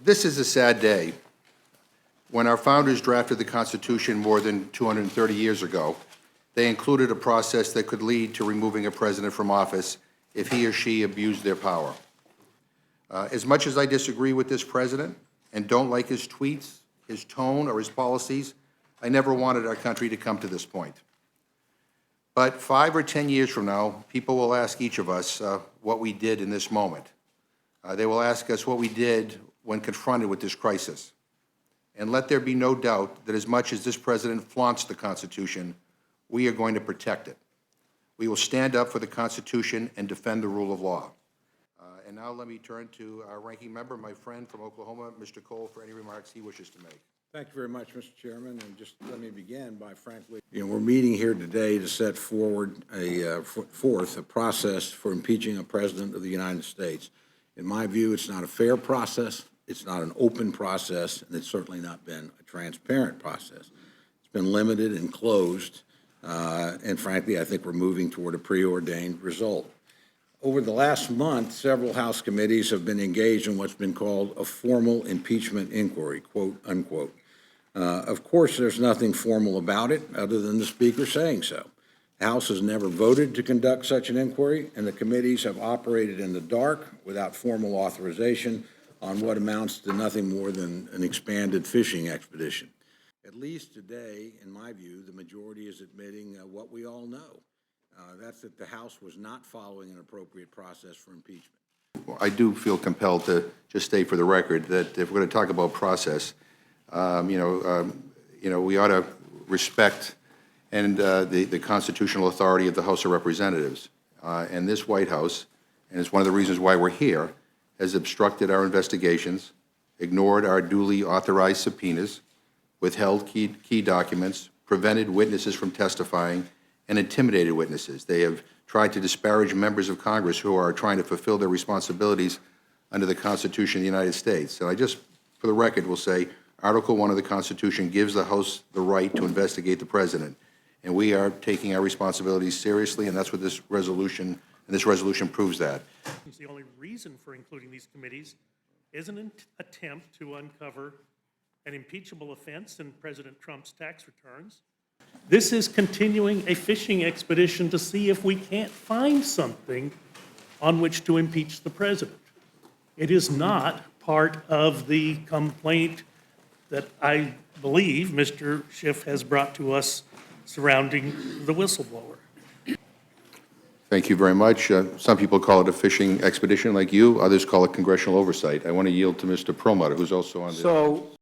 This is a sad day. When our founders drafted the Constitution more than 230 years ago, they included a process that could lead to removing a president from office if he or she abused their power. As much as I disagree with this president and don't like his tweets, his tone, or his policies, I never wanted our country to come to this point. But 5 or 10 years from now, people will ask each of us what we did in this moment. They will ask us what we did when confronted with this crisis. And let there be no doubt that as much as this president flaunts the Constitution, we are going to protect it. We will stand up for the Constitution and defend the rule of law. And now let me turn to our ranking member, my friend from Oklahoma, Mr. Cole, for any remarks he wishes to make. Thank you very much, Mr. Chairman. And just let me begin by frankly, we're meeting here today to set forth a process for impeaching a president of the United States. In my view, it's not a fair process, it's not an open process, and it's certainly not been a transparent process. It's been limited and closed, and frankly, I think we're moving toward a preordained result. Over the last month, several House committees have been engaged in what's been called a formal impeachment inquiry, quote, unquote. Of course, there's nothing formal about it other than the Speaker saying so. The House has never voted to conduct such an inquiry, and the committees have operated in the dark without formal authorization on what amounts to nothing more than an expanded fishing expedition. At least today, in my view, the majority is admitting what we all know. That's that the House was not following an appropriate process for impeachment. Well, I do feel compelled to just state for the record that if we're going to talk about process, we ought to respect the constitutional authority of the House of Representatives. And this White House, and it's one of the reasons why we're here, has obstructed our investigations, ignored our duly authorized subpoenas, withheld key documents, prevented witnesses from testifying, and intimidated witnesses. They have tried to disparage members of Congress who are trying to fulfill their responsibilities under the Constitution of the United States. And I just, for the record, will say Article 1 of the Constitution gives the House the right to investigate the President. And we are taking our responsibilities seriously, and that's what this resolution proves that. The only reason for including these committees is an attempt to uncover an impeachable offense in President Trump's tax returns. This is continuing a fishing expedition to see if we can't find something on which to impeach the president. It is not part of the complaint that I believe Mr. Schiff has brought to us surrounding the whistleblower. Thank you very much. Some people call it a fishing expedition like you. Others call it congressional oversight. I want to yield to Mr. Perlmutter, who's also on the...